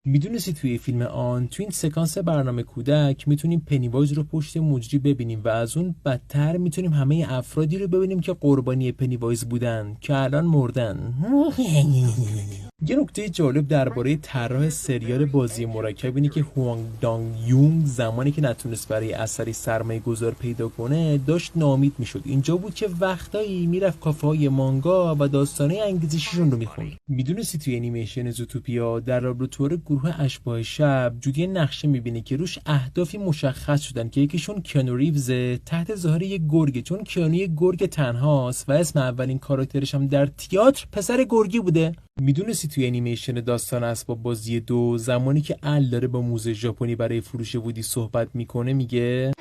میدونستی توی فیلم آن تو این سکانس برنامه کودک میتونیم پنیوایز رو پشت مجری ببینیم و از اون بدتر میتونیم همه افرادی رو ببینیم که قربانی پنیوایز بودن که الان مردن. یه نکته جالب درباره طراح سریال بازی مرکب اینه که هوانگ دانگ یونگ زمانی که نتونست برای اثری سرمایه گذار پیدا کنه داشت ناامید میشد. اینجا بود که وقتایی میرفت کافه های مانگا و داستانه انگیزشیشون رو میخوند. میدونستی توی انیمیشن زوتوپیا در لابراتوار گروه اشباح شب جودی نقشه میبینه که روش اهدافی مشخص شدن که یکیشون کیانو ریوز تحت ظاهر یک گرگه، چون کیانو یک گرگ تنهاست و اسم اولین کاراکترش هم در تئاتر پسر گرگی بوده. میدونستی توی انیمیشن داستان اسباب بازی 2 زمانی که ال داره با موزه ژاپنی برای فروش وودی صحبت میکنه میگه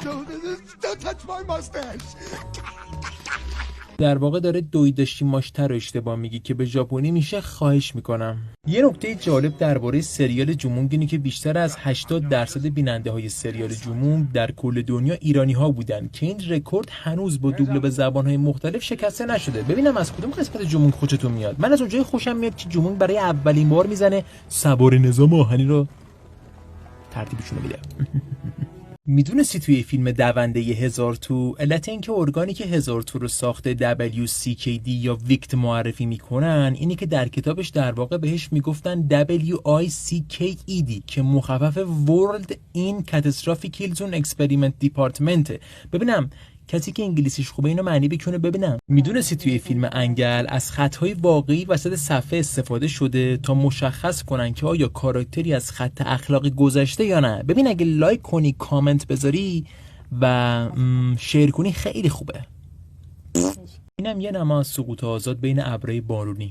در واقع داره دویداشی ماشتر رو اشتباه میگی که به ژاپنی میشه خواهش میکنم. یه نکته جالب درباره سریال جومونگ اینه که بیشتر از 80% بیننده های سریال جومونگ در کل دنیا ایرانی ها بودن که این رکورد هنوز با دوبله به زبان های مختلف شکسته نشده. ببینم از کدوم قسمت جومونگ خوشتون میاد. من از اونجای خوشم میاد که جومونگ برای اولین بار میزنه سوار نظام آهنی رو ترتیبشون میده. میدونستی توی فیلم دونده 1000 تو علت اینکه ارگانی که 1000 تو رو ساخته WCKD یا ویکت معرفی میکنن اینی که در کتابش در واقع بهش میگفتن WICKED که مخفف World in Catastrophic Kills Experiment Department. ببینم کسی که انگلیسیش خوبه اینو معنی بکنه ببینم. میدونستی توی فیلم انگل از خطهای واقعی وسط صفحه استفاده شده تا مشخص کنن که آیا کاراکتری از خط اخلاقی گذشته یا نه؟ ببین اگه لایک کنی، کامنت بذاری و شیر کنی خیلی خوبه. اینم یه نماز سقوط آزاد بین ابرهای بارونی.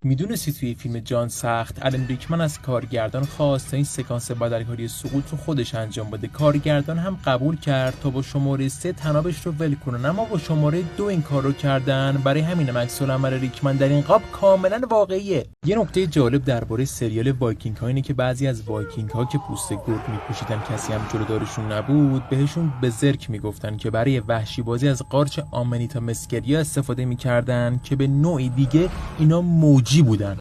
میدونستی توی فیلم جان سخت الن ریکمن از کارگردان خواست تا این سکانس بدلکاری سقوط رو خودش انجام بده. کارگردان هم قبول کرد تا با شماره 3 تنابش رو ول کنن، اما با شماره 2 این کار رو کردن. برای همین عکس‌العمل ریکمن در این قاب کاملا واقعیه. یه نکته جالب درباره سریال وایکینگ ها اینه که بعضی از وایکینگ ها که پوست گرگ میپوشیدن کسی هم جلودارشون نبود بهشون بزرک میگفتن که برای وحشی بازی از قارچ آمنیتا مسکریا استفاده میکردن که به نوعی دیگه اینا موجی بودن.